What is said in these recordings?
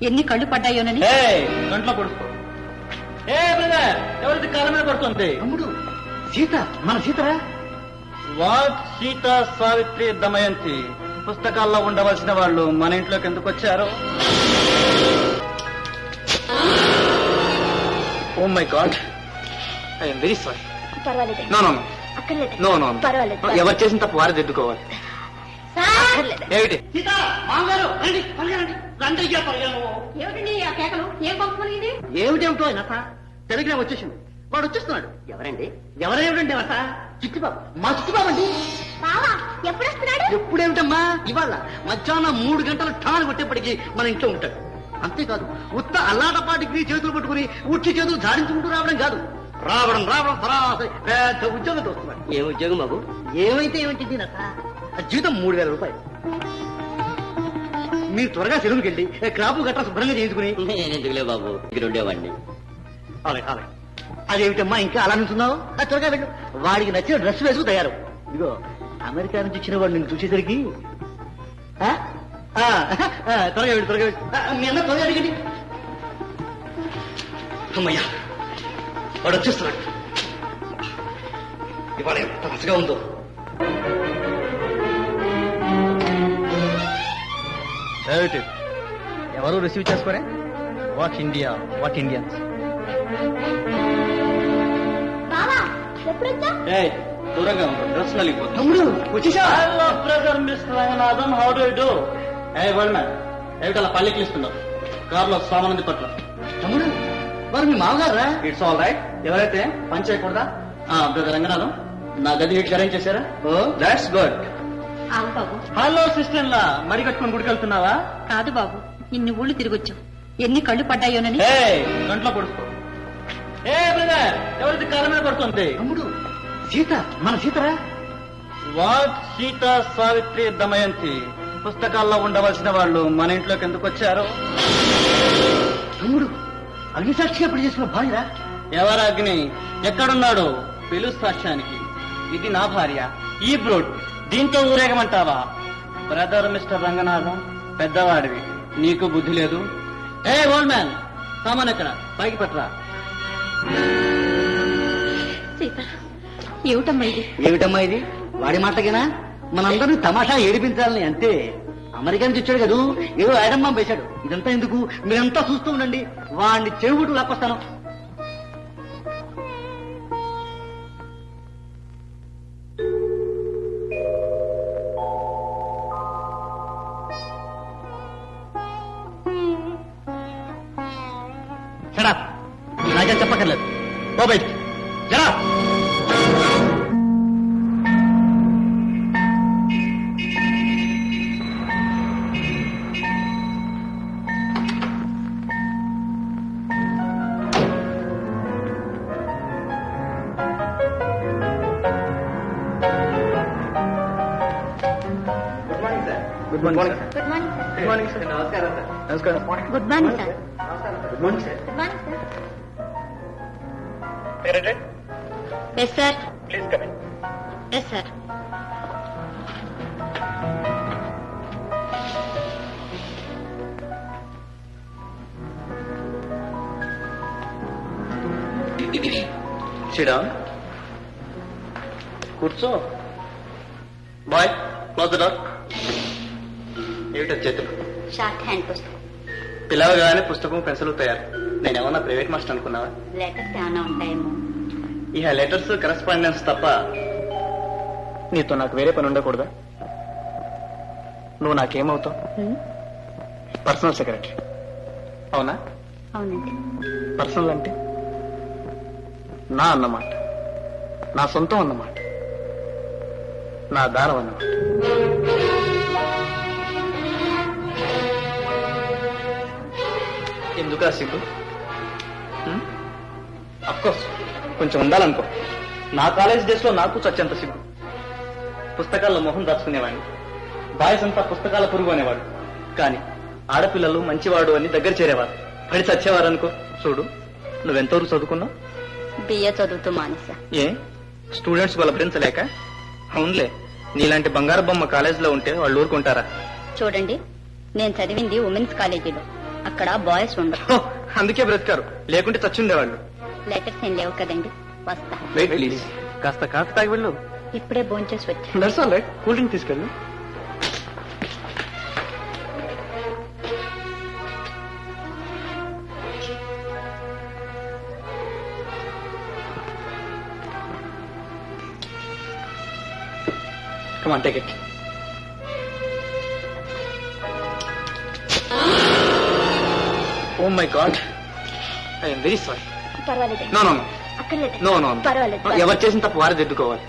ఎన్ని కళ్ళు పడ్డాయోనని. గంటలో పడుకో. ఎవరిది కాలం మీద పడుతుంది? తమ్ముడు సీత, మన సీతరా? వాట్ సీత, సావిత్రి, దమయంతి పుస్తకాల్లో ఉండవలసిన వాళ్ళు మన ఇంట్లోకి ఎందుకు వచ్చారు? Oh my God, I'm very sorry. పర్వాలేదు. No no no no no, పర్వాలేదు. ఎవరు చేసిన తప్పు వారు దిద్దుకోవాలి. ఏమిటి? సీత, మామగారు రండి, రండి, రండి, ఏమిటండి ఆ కేకలు? ఏం పంపుకునింది? ఏమిటేమిటో నస తెలుగునే వచ్చేసింది. వాడు వచ్చేస్తున్నాడు. ఎవరండి? ఎవరేమిటండి నస? చిట్టిబాబు, మా చిట్టిబాబు అండి. బావా ఎప్పుడు వస్తున్నాడు? ఎప్పుడేమిటమ్మా, ఇవాళ మధ్యాహ్నం 3 గంటలు ఠాను కొట్టేప్పటికి మన ఇంట్లో ఉంటాడు. అంతేకాదు, ఉత్త అల్లాటపాటికి చేతులు పట్టుకుని ఉచ్చి చేతులు జాడించుకుంటూ రావడం కాదు, రావడం సరాసరి పెద్ద ఉద్యోగంతో వస్తున్నాడు. ఏ ఉద్యోగం బాబు? ఏమైతే ఏమిటి నస, జీతం 3000 రూపాయలు. మీరు త్వరగా సెలవుకి వెళ్ళి క్రాపు గట్రా శుభ్రంగా చేయించుకుని. నేనెందుకులే బాబు, ఇక్కడ ఉండేవాడిని. అలాగే అదేమిటమ్మా ఇంకా అలా నుంచున్నావు? త్వరగా వెళ్ళు. వాడికి నచ్చిన డ్రెస్ వేసుకు తయారు. ఇదిగో అమెరికా నుంచి వచ్చిన వాడు నేను చూసేసరికి త్వరగా వెళ్ళు. మీ అన్న త్వరగా అడిగండి. అమ్మయ్యా, వాడు వచ్చేస్తున్నాడు. ఇవాళ ఎంత మంచిగా ఉందో. ఎవరు రిసీవ్ చేసుకోరే? What India, what Indians. బావా ఎప్పుడొచ్చా? దూరంగా ఉంటాం, డ్రెస్ నలిగిపో. తమ్ముడు వచ్చేసా? ఏమిటలా పల్లెకి ఇస్తున్నావు? కారులో సామానంది పట్ల. తమ్ముడు వారు మీ మామగారా? It's all right. ఎవరైతే పని చేయకూడదా? బ్రదర్ రంగనాథం, నా గది వీటికి అరేంజ్ చేశారా? Oh that's good. ఆగు బాబు. హలో సిస్టర్ లా, మడి కట్టుకుని గుడికి వెళ్తున్నావా? కాదు బాబు, ఇన్ని ఊళ్ళు తిరిగొచ్చావు. ఎన్ని కళ్ళు పడ్డాయోనని. గంటలో పడుకో. బ్రదర్, ఎవరిది కాలం మీద పడుతుంది? తమ్ముడు సీత, మన సీతరా? వాట్ సీత, సావిత్రి, దమయంతి పుస్తకాల్లో ఉండవలసిన వాళ్ళు మన ఇంట్లోకి ఎందుకు వచ్చారు? తమ్ముడు అగ్నిసాక్షిగా ఎప్పుడు చేసిన భార్యరా? ఎవరు అగ్ని? ఎక్కడున్నాడు? పిలు సాక్ష్యానికి. ఇది నా భార్య, ఈ బ్రూట్. దీంతో ఊరేగమంటావా? బ్రదర్ మిస్టర్ రంగనాథం, పెద్దవాడివి, నీకు బుద్ధి లేదు. ఓల్డ్ మ్యాన్, సామాన్ ఎక్కడ? పైకి పట్టరా. సీత, ఏమిటమ్మా ఇది? ఏమిటమ్మా ఇది? వాడి మాటకేనా మనందరినీ తమాషా ఏడిపించాలని? అంతే. అమెరికా నుంచి వచ్చాడు కదూ, ఏదో ఐరమ్మా వేశాడు. ఇదంతా ఎందుకు? మీరంతా చూస్తూ ఉండండి, వాడిని చెవుబుట్టు లాక్కొస్తాను. నాకేం చెప్పక్కర్లేదు, ఓ బయటికి జరా. Good morning. Good morning sir. Good morning sir. నమస్కారం సార్. నమస్కారం. Good morning sir. Good morning sir. Good morning sir. Yes sir. Please come in. Yes sir. Sit down. కూర్చో. Boy, close the door. ఏమిటో చేతులు? Short hand పుస్తకం. పిలవగానే పుస్తకం pencil తయారు. నేనేమన్నా ప్రైవేట్ మాస్టర్ అనుకున్నావా? లెటర్స్ ఏమైనా ఉంటాయేమో. ఇహ లెటర్స్, కరెస్పాండెన్స్ తప్ప నీతో నాకు వేరే పని ఉండకూడదా? నువ్వు నాకేమవుతావు? Personal secretary. అవునా? అవునండి. పర్సనల్ అంటే నా అన్నమాట, నా సొంతం అన్నమాట, నా దారం అన్నమాట. ఎందుకా సిగ్గు? అఫ్కోర్స్ కొంచెం ఉండాలనుకో. నా కాలేజ్ డేస్ లో నాకు చచ్చేంత సిగ్గు. పుస్తకాల్లో మొహం దాచుకునేవాడిని. బాయ్స్ అంతా పుస్తకాల పురుగు అనేవాడు. కానీ ఆడపిల్లలు మంచివాడు అని దగ్గర చేరేవారు, పడి చచ్చేవారు అనుకో. చూడు, నువ్వెంతవరకు చదువుకున్నావు? బిఏ చదువుతూ మానేసా. ఏ స్టూడెంట్స్ వాళ్ళ భరించలేక? అవునులే, నీలాంటి బంగారు బొమ్మ కాలేజీలో ఉంటే వాళ్ళు ఊరుకుంటారా? చూడండి, నేను చదివింది ఉమెన్స్ కాలేజీలో. అక్కడ బాయ్స్ ఉండరు. హో, అందుకే బ్రతికారు, లేకుంటే చచ్చుండేవాళ్ళు. లెటర్స్ ఏం లేవు కదండి, వస్తా. వెయిట్ ప్లీజ్, కాస్త కాఫీ తాగి వెళ్ళు. ఇప్పుడే భోంచేసి వచ్చా. That's all right, cool drink తీసుకెళ్ళు. Come on, take it. Oh my God. I am very sorry. పర్వాలేదు. No, no, no. అక్కర్లేదు. No, no. పర్వాలేదు. ఎవరు చేసిన తప్పు వారే దిద్దుకోవాలి.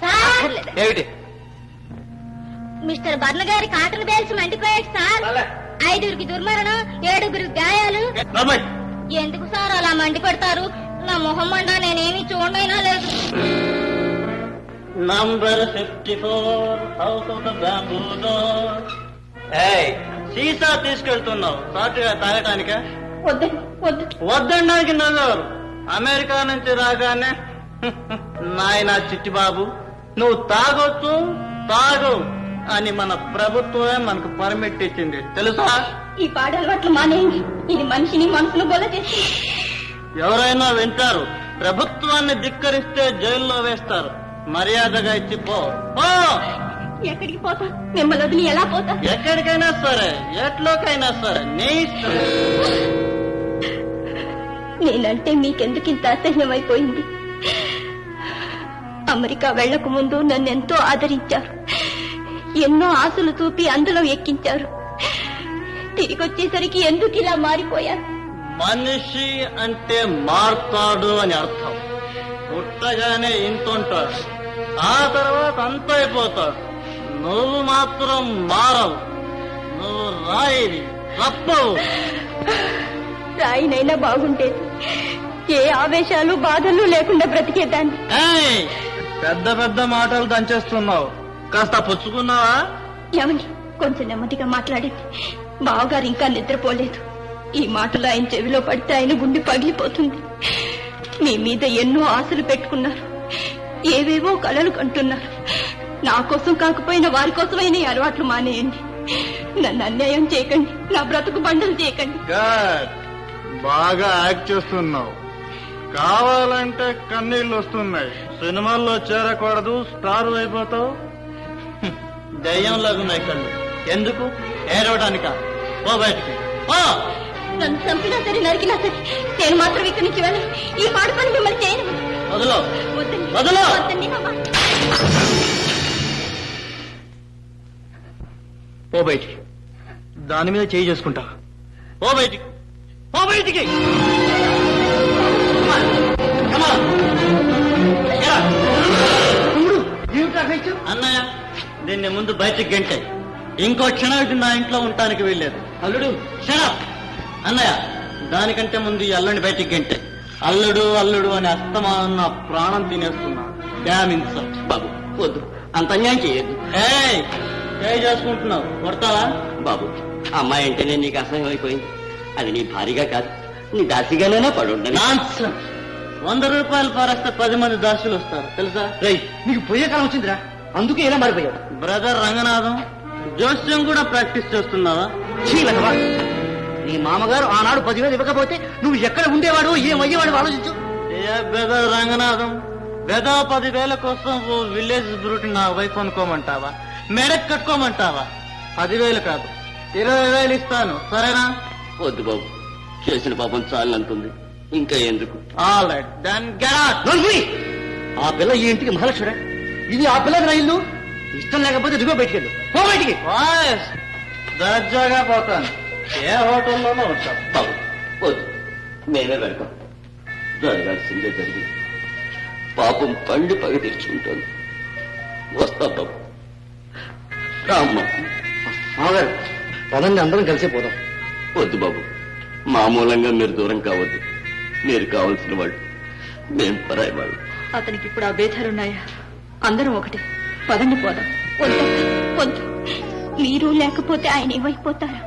అక్కర్లేదు. ఏమిటి? మిస్టర్ బర్ల గారి కాటన్ బేల్స్ మండిపోయాడు సార్. 5 దుర్మరణం, 7 గాయాలు. నార్మల్. ఎందుకు సార్ అలా మండిపడతారు? నా మొహం మండా నేనేమి చూడైనా లేదు. Number 54 house of the bamboo door. ఏయ్, సీసా తీసుకెళ్తున్నావు సాటుగా తాగటానిక? వద్దు వద్దు. వద్దడానికి నగరు. అమెరికా నుంచి రాగానే నాయన చిట్టిబాబు నువ్వు తాగొచ్చు, తాగు అని మన ప్రభుత్వమే మనకు పర్మిట్ ఇచ్చింది తెలుసా? ఈ పాడలవాట్లు మానేయండి. ఇది మనిషిని మనసును గొల్ల చేసి. ఎవరైనా వింటారు. ప్రభుత్వాన్ని ధిక్కరిస్తే జైల్లో వేస్తారు. మర్యాదగా ఇచ్చి పో. ఎక్కడికి పోతా? మిమ్మల్ని వదిలి ఎలా పోతా? ఎక్కడికైనా సరే, ఎట్లోకైనా సరే, నీ ఇష్టం. నేనంటే మీకెందుకు ఇంత అసహ్యం అయిపోయింది? అమెరికా వెళ్లక ముందు నన్ను ఎంతో ఆదరించారు, ఎన్నో ఆశలు చూపి అందులో ఎక్కించారు. తిరిగొచ్చేసరికి ఎందుకు ఇలా మారిపోయారు? మనిషి అంటే మారుతాడు అని అర్థం. పుట్టగానే ఇంతుంటాడు, ఆ తర్వాత అంత అయిపోతాడు. నువ్వు మాత్రం మారవు. నువ్వు రాయివి, తప్పవు. రాయినైనా బాగుండేది. ఏ ఆవేశాలు బాధలు లేకుండా బ్రతికేదాన్ని. పెద్ద పెద్ద మాటలు దంచేస్తున్నావు. కాస్త పుచ్చుకున్నావా? ఏమండి, కొంచెం నెమ్మదిగా మాట్లాడండి. బావగారు ఇంకా నిద్రపోలేదు. ఈ మాటలు ఆయన చెవిలో పడితే ఆయన గుండె పగిలిపోతుంది. మీ మీద ఎన్నో ఆశలు పెట్టుకున్నారు, ఏవేవో కలలు కంటున్నారు. నా కోసం కాకపోయినా వారి కోసమైనా ఈ అలవాట్లు మానేయండి. నన్ను అన్యాయం చేయకండి, నా బ్రతుకు బండలు చేయకండి. బాగా యాక్ట్ చేస్తున్నావు. కావాలంటే కన్నీళ్లు వస్తున్నాయి. సినిమాల్లో చేరకూడదు, స్టార్ అయిపోతావు. దయ్యం లాగున్నాయి కళ్ళు. ఎందుకు ఏడవడానిక? ఓ బయటికి ఓ. నన్ను చంపినా సరే, నరికినా సరే, నేను మాత్రం ఇక్కడి నుంచి వెళ్ళను. ఈ పాడు పని మిమ్మల్ని చేయను. వదలో, వద్దండి, వదలో. వద్దండి అమ్మా. ఓ బయటికి. దాని మీద చేయి చేసుకుంటా. ఓ బయటికి, ఓ బయటికి. అన్నయ్య, దీన్ని ముందు బయటికి గంటే. ఇంకో క్షణం ఇది నా ఇంట్లో ఉండటానికి వెళ్ళలేదు. అల్లుడు షడప్. అన్నయ్య, దానికంటే ముందు ఈ అల్లుడిని బయటికి గంటే. అల్లుడు అల్లుడు అని అస్తమానం నా ప్రాణం తినేస్తున్నా. Dam insult. బాబు వద్దు, అంత అన్యాయం చేయొద్దు. చేయి చేసుకుంటున్నావు, కొడతావా? బాబు, ఆ అమ్మాయి అంటేనే నీకు అసహ్యం అయిపోయింది. అది నీ భారీగా కాదు, నీ దాసిగానే పడుండని. 100 రూపాయలు పారేస్తే 10 మంది దాసులు వస్తారు తెలుసా? రేయ్, నీకు పోయే కాలం వచ్చిందిరా, అందుకే ఇలా మారిపోయావు. బ్రదర్ రంగనాథం, జోస్యం కూడా ప్రాక్టీస్ చేస్తున్నావా? చీలకవా, నీ మామగారు ఆనాడు 10,000 ఇవ్వకపోతే నువ్వు ఎక్కడ ఉండేవాడు, ఏమయ్యేవాడు ఆలోచించు. ఏ బ్రదర్ రంగనాథం, బెదా 10,000 కోసం ఓ విలేజ్ బ్రూట్ నా వైఫ్ అనుకోమంటావా? మెడక్ కట్టుకోమంటావా? 10,000 కాదు, 20,000 ఇస్తాను, సరేనా? వద్దు బాబు, చేసిన పాపం చాలంటుంది, ఇంకా ఎందుకు? All right then get out. నోర్మూయ్. ఆ పిల్ల ఈ ఇంటికి మహాలక్ష్మిరా, ఇది ఆ పిల్లకి నా ఇల్లు. ఇష్టం లేకపోతే దిగో బయటికి, పో బయటికి. వాయిస్ దర్జాగా పోతాను, ఏ హోటల్లోనూ ఉంటాను. బాబు వద్దు, మేమే వెళ్తాం. జరగాల్సిందే జరిగింది. పాపం పండి పగ తెచ్చుకుంటాను. వస్తా బాబు. రామ్మా. మామగారు, పదండి, అందరం కలిసి పోదాం. వద్దు బాబు, మామూలంగా మీరు దూరం కావద్దు. మీరు కావాల్సిన వాళ్ళు, మేం పరాయి వాళ్ళు. అతనికి ఇప్పుడు ఆ భేదాలున్నాయా? అందరం ఒకటి, పదండి పోదాం. వద్దు వద్దు, మీరు లేకపోతే ఆయన ఏమైపోతారా?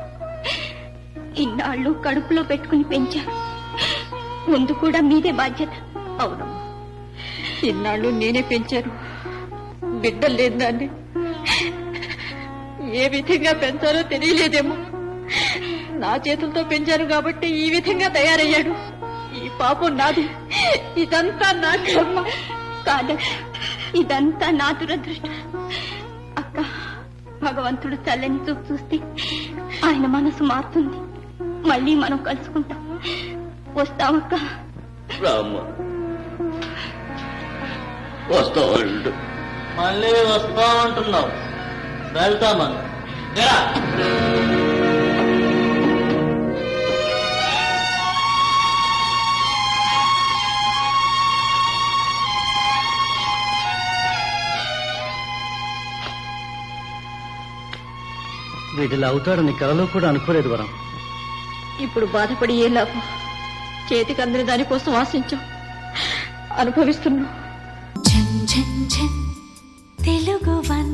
ఇన్నాళ్ళు కడుపులో పెట్టుకుని పెంచారు, ముందు కూడా మీదే బాధ్యత. అవునమ్మా, ఇన్నాళ్ళు నేనే పెంచాను. బిడ్డలు లేదు దాన్ని ఏ విధంగా పెంచాలో తెలియలేదేమో. నా చేతులతో పెంచారు కాబట్టి ఈ విధంగా తయారయ్యాడు. ఈ పాపం నాది. ఇదంతా నా కర్మ కాదు, ఇదంతా నా దురదృష్టం. అక్క, భగవంతుడు చల్లని చూపు చూస్తే ఆయన మనసు మారుతుంది. మళ్ళీ మనం కలుసుకుంటాం. వస్తామక్క. రామ్మ, వస్తామండు. మళ్ళీ వస్తా అంటున్నావు, వెళ్తామని. వీటిలో అవుతాడని కలలో కూడా అనుకోలేదు వరం. ఇప్పుడు బాధపడి ఏ లాభం? చేతికి అందని దానికోసం ఆశించాం, అనుభవిస్తున్నాం. ఝన్ ఝన్ ఝన్ తెలుగు వన్